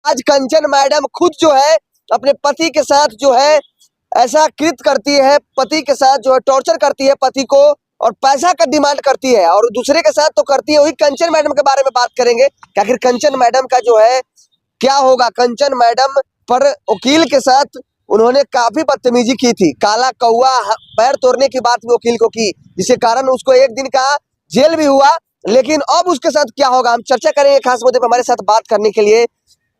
आज कंचन मैडम खुद जो है अपने पति के साथ जो है ऐसा कृत्य करती है, पति के साथ जो है टॉर्चर करती है पति को और पैसा का डिमांड करती है और दूसरे के साथ तो करती है। वही कंचन मैडम के बारे में बात करेंगे कि आखिर कंचन मैडम का जो है क्या होगा। कंचन मैडम पर वकील के साथ उन्होंने काफी बदतमीजी की थी, काला कौवा पैर तोड़ने की बात भी वकील को की, जिसके कारण उसको एक दिन का जेल भी हुआ। लेकिन अब उसके साथ क्या होगा, हम चर्चा करेंगे खास मुद्दे पर। हमारे साथ बात करने के लिए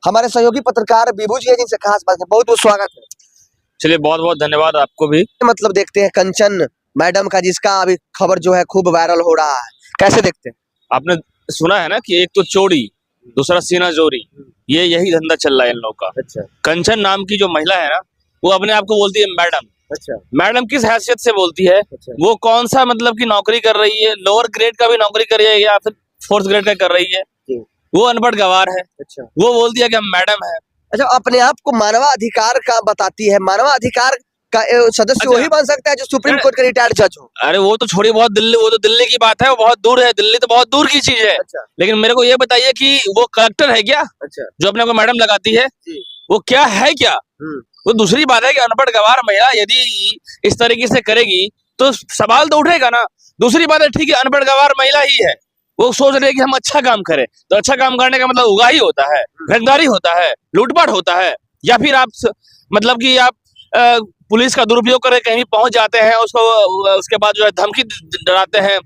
हमारे सहयोगी पत्रकार बीबू जी है, जिनसे खास बात है। बहुत बहुत स्वागत है। चलिए, बहुत बहुत धन्यवाद आपको भी। मतलब देखते हैं कंचन मैडम का, जिसका अभी खबर जो है खूब वायरल हो रहा है, कैसे देखते हैं? आपने सुना है ना कि एक तो चोरी, दूसरा सीना जोरी, ये यही धंधा चल रहा है इन लोगों का। अच्छा कंचन नाम की जो महिला है ना, वो अपने आप को बोलती है मैडम। अच्छा मैडम किस हैसियत से बोलती है? अच्छा वो कौन सा मतलब की नौकरी कर रही है? लोअर ग्रेड का भी नौकरी कर रही है या फिर फोर्थ ग्रेड का कर रही है? जी। वो अनपढ़ गवार है। अच्छा वो बोलती है कि हम मैडम है। अच्छा, अपने आप को मानवाधिकार का बताती है। मानवाधिकार का सदस्य अच्छा। वही बन सकता है जो सुप्रीम कोर्ट का रिटायर्ड जज हो। अरे वो तो छोड़ी, बहुत दिल्ली, वो तो दिल्ली की बात है, वो बहुत दूर है। दिल्ली तो बहुत दूर की चीज है। अच्छा लेकिन मेरे को ये बताइए कि वो कलेक्टर है क्या अच्छा जो अपने को मैडम लगाती है? जी। वो क्या है क्या? वो दूसरी बात है कि अनपढ़ गवार महिला यदि इस तरीके से करेगी तो सवाल तो उठेगा ना। दूसरी बात है, ठीक है, अनपढ़ गवार महिला ही है, वो सोच रही है कि हम अच्छा काम करें, तो अच्छा काम करने का मतलब उगाही होता है, रंगदारी होता है, लूटपाट होता है, या फिर आप मतलब कि आप पुलिस का दुरुपयोग करके कहीं पहुंच जाते हैं, उसको उसके बाद जो है धमकी डराते हैं,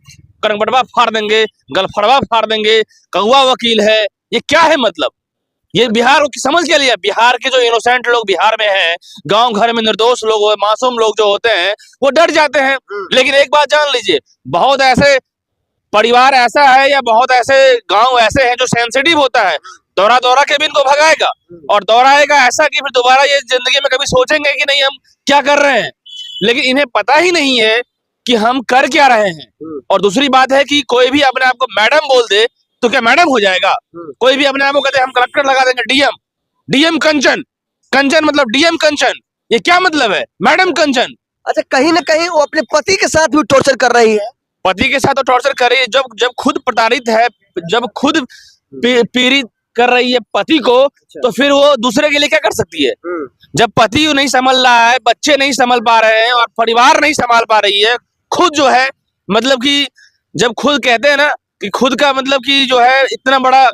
करंगबटवा फाड़ देंगे, गलफड़वा फाड़ देंगे, कौवा वकील है। ये क्या है मतलब? ये बिहार की समझ के लिए, बिहार के जो इनोसेंट लोग बिहार में हैं, गांव घर में निर्दोष लोग, मासूम लोग जो होते हैं, वो डर जाते हैं। लेकिन एक बात जान लीजिए, बहुत ऐसे परिवार ऐसा है या बहुत ऐसे गांव ऐसे हैं जो सेंसिटिव होता है, दौरा दौरा के भी इनको भगाएगा और दोहराएगा ऐसा कि फिर दोबारा ये जिंदगी में कभी सोचेंगे कि नहीं हम क्या कर रहे हैं। लेकिन इन्हें पता ही नहीं है कि हम कर क्या रहे हैं। और दूसरी बात है कि कोई भी अपने आप को मैडम बोल दे तो क्या मैडम हो जाएगा? कोई भी अपने आप को कहते हम कलेक्टर लगा देंगे, डीएम, डीएम कंचन, कंचन मतलब डीएम कंचन, ये क्या मतलब है? मैडम कंचन। अच्छा, कहीं ना कहीं वो अपने पति के साथ भी टॉर्चर कर रही है। पति के साथ तो टॉर्चर कर रही है, जब खुद प्रताड़ित है, जब खुद पीड़ित कर रही है पति को, तो फिर वो दूसरे के लिए क्या कर सकती है? जब पति नहीं संभल रहा है, बच्चे नहीं संभल पा रहे हैं और परिवार नहीं संभाल पा रही है, खुद जो है मतलब कि जब खुद कहते हैं ना कि खुद का मतलब कि जो है इतना बड़ा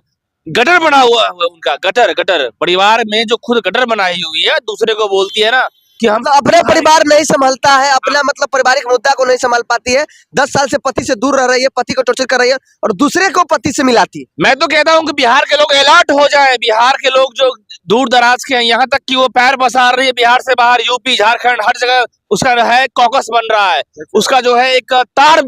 गटर बना हुआ है उनका, गटर गटर परिवार में जो खुद गटर बनाई हुई है, दूसरे को बोलती है ना कि हम मतलब अपने परिवार नहीं संभलता है, अपना मतलब पारिवारिक मुद्दा को नहीं संभाल पाती है। 10 साल से पति से दूर रह रही है, पति को टॉर्चर कर रही है और दूसरे को पति से मिलाती है। मैं तो कहता हूँ कि बिहार के लोग अलर्ट हो जाए। बिहार के लोग जो दूर दराज के हैं, यहाँ तक कि वो पैर पसार रही है बिहार से बाहर, यूपी झारखंड हर जगह उसका है कॉकस बन रहा है, उसका जो है एक तार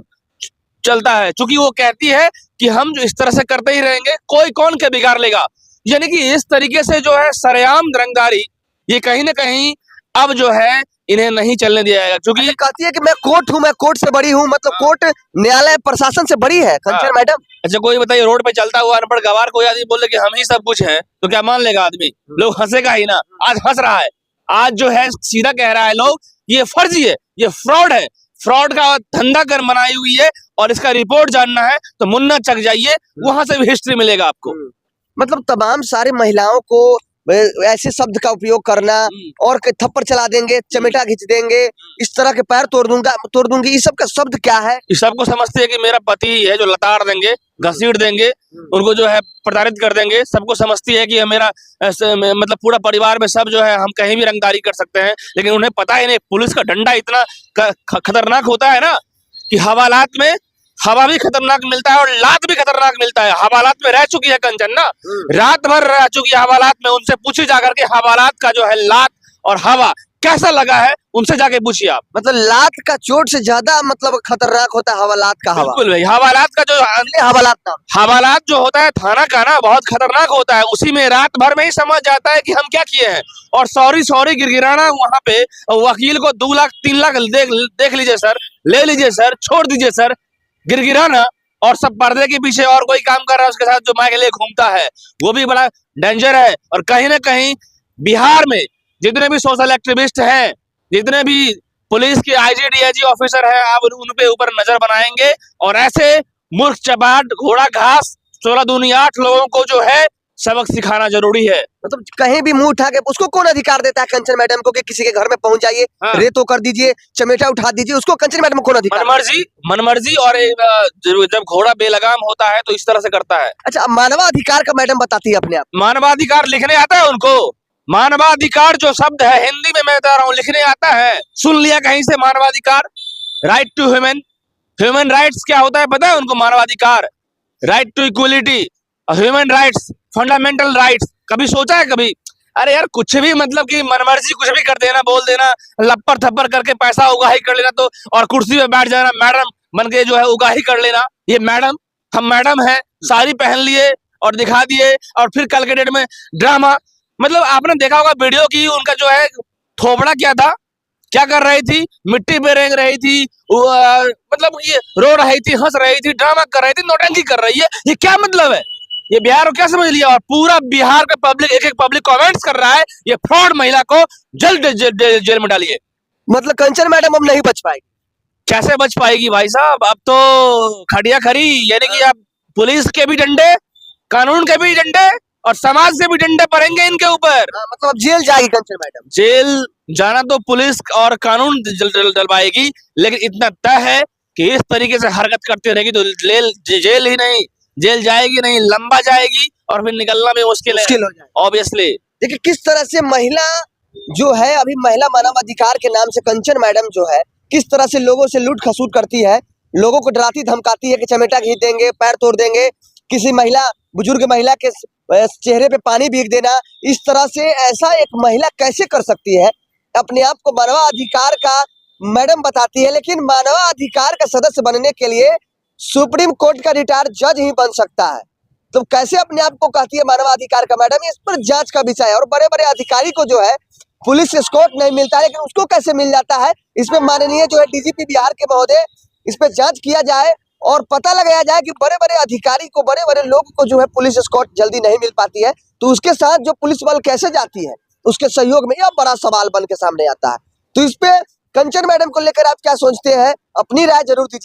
चलता है, क्योंकि वो कहती है कि हम जो इस तरह से करते ही रहेंगे, कोई कौन के बिगाड़ लेगा। यानी कि इस तरीके से जो है सरेआम रंगदारी, ये कहीं ना कहीं अब जो है इन्हें नहीं चलने दिया जाएगा, क्योंकि कहती है कि मैं कोर्ट हूँ, मैं कोर्ट से बड़ी हूँ, मतलब कोर्ट न्यायालय प्रशासन से बड़ी है कंचन मैडम। अच्छा, कोई बताइए, रोड पे चलता हुआ अनपढ़ गवार कोई आदमी बोले कि हम ही सब कुछ हैं, तो क्या मान लेगा आदमी? लोग हंसेगा ही ना। आज हंस रहा है, आज जो है सीधा कह रहा है लोग ये फर्जी है, ये फ्रॉड है, फ्रॉड का धंधा कर बनाई हुई है और इसका रिपोर्ट जानना है तो मुन्ना चक जाइए, वहां से भी हिस्ट्री मिलेगा आपको। मतलब तमाम सारी महिलाओं को ऐसे शब्द का उपयोग करना और थप्पड़ चला देंगे, चमेटा खींच देंगे, इस तरह के पैर तोड़ दूंगी, इस सब का शब्द क्या है? इस सबको समझते हैं कि मेरा पति है जो लताड़ देंगे, घसीट देंगे, उनको जो है प्रताड़ित कर देंगे। सबको समझती है कि मेरा मतलब पूरा परिवार में सब जो है हम कहीं भी रंगदारी कर सकते हैं। लेकिन उन्हें पता ही नहीं, पुलिस का डंडा इतना खतरनाक होता है ना कि हवालात में हवा भी खतरनाक मिलता है और लात भी खतरनाक मिलता है। हवालात में रह चुकी है कंचन ना, रात भर रह चुकी है हवालात में। उनसे पूछी जाकर के हवालात का जो है लात और हवा कैसा लगा है, उनसे जाके पूछिए आप। मतलब लात का चोट से ज्यादा मतलब खतरनाक होता है हवालात का हवा। बिल्कुल भाई, हवालात का जो हवालात जो होता है थाना का ना, बहुत खतरनाक होता है। उसी में रात भर में ही समझ जाता है कि हम क्या किए हैं। और सॉरी गिरगिराना वहां पे वकील को 2 लाख 3 लाख देख लीजिए सर, ले लीजिए सर, छोड़ दीजिए सर, गिरगिराना और सब पर्दे के पीछे और कोई काम कर रहा है उसके साथ जो माइक ले घूमता है, वो भी बड़ा डेंजर है। और कहीं ना कहीं बिहार में जितने भी सोशल एक्टिविस्ट हैं, जितने भी पुलिस के आईजी डीआईजी ऑफिसर हैं, आप उन पे ऊपर नजर बनाएंगे और ऐसे मूर्ख चपाट घोड़ा घास 16 दूनी 8 लोगों को जो है सबक सिखाना जरूरी है। मतलब कहीं भी मुंह उठा के उसको कौन अधिकार देता है कंचन मैडम को कि किसी के घर में पहुंच जाइए, हाँ। रेतो कर दीजिए, चमेटा उठा दीजिए, उसको कंचन मैडम को कौन अधिकार? मनमर्जी और जब घोड़ा बेलगाम होता है तो इस तरह से करता है। अच्छा, मानवाधिकार का मैडम बताती है अपने आप। मानवाधिकार लिखने आता है उनको? मानवाधिकार जो शब्द है हिंदी में मैं बता रहा हूँ, लिखने आता है? सुन लिया कहीं से मानवाधिकार? Right to human, human rights क्या होता है पता है उनको? मानवाधिकार, right to equality, human rights, fundamental rights, कभी सोचा है कभी? अरे यार कुछ भी, मतलब कि मनमर्जी कुछ भी कर देना, बोल देना, लप्पर थप्पर करके पैसा उगाही कर लेना, तो और कुर्सी पे बैठ जाना, मैडम बन के जो है उगाही कर लेना। ये मैडम, हम मैडम है, साड़ी पहन लिए और दिखा दिए, और फिर कल के डेट में ड्रामा। मतलब आपने देखा होगा वीडियो की, उनका जो है थोबड़ा क्या था, क्या कर रही थी, मिट्टी पे रेंग रही थी, मतलब ये रो रही थी, हंस रही थी, ड्रामा कर रही थी, नौटंकी कर रही है। ये क्या मतलब है? ये बिहार को क्या समझ लिया? और पूरा बिहार का पब्लिक, एक पब्लिक कमेंट्स कर रहा है, ये फ्रॉड महिला को जल्द जेल में डालिए। मतलब कंचन मैडम अब नहीं बच पाएगी? कैसे बच पाएगी भाई साहब? अब तो खड़िया खड़ी, यानी कि अब पुलिस के भी डंडे, कानून के भी डंडे और समाज से भी डंडे पड़ेंगे इनके ऊपर। मतलब अब जेल जाएगी कंचन मैडम? जेल जाना तो पुलिस और कानून डलवाएगी, लेकिन इतना तय है कि इस तरीके से हरकत करती रहेगी तो जेल ही नहीं, जेल जाएगी नहीं, लंबा जाएगी और फिर निकलना भी मुश्किल हो जाए ऑब्वियसली। देखिए किस तरह से महिला जो है, अभी महिला मानवाधिकार के नाम से कंचन मैडम जो है किस तरह से लोगों से लूट खसूट करती है, लोगों को डराती धमकाती है कि चमेटा घींच देंगे, पैर तोड़ देंगे, किसी महिला, बुजुर्ग महिला के चेहरे पे पानी भीग देना। इस तरह से ऐसा एक महिला कैसे कर सकती है? अपने आप को मानवाधिकार का मैडम बताती है, लेकिन मानवाधिकार का सदस्य बनने के लिए सुप्रीम कोर्ट का रिटायर्ड जज ही बन सकता है। तो कैसे अपने आप को कहती है मानवाधिकार का मैडम? इस पर जांच का विषय है। और बड़े बड़े अधिकारी को जो है पुलिस एस्कॉर्ट नहीं मिलता है, लेकिन उसको कैसे मिल जाता है? इसमें माननीय जो है डीजीपी बिहार के महोदय, इस पर जांच किया जाए और पता लगाया जाए कि बड़े बड़े अधिकारी को, बड़े बड़े लोग को जो है पुलिस एस्कॉर्ट जल्दी नहीं मिल पाती है, तो उसके साथ जो पुलिस बल कैसे जाती है, उसके सहयोग में यह बड़ा सवाल बन के सामने आता है। तो इस पे कंचन मैडम को लेकर आप क्या सोचते हैं? अपनी राय जरूर दीजिए।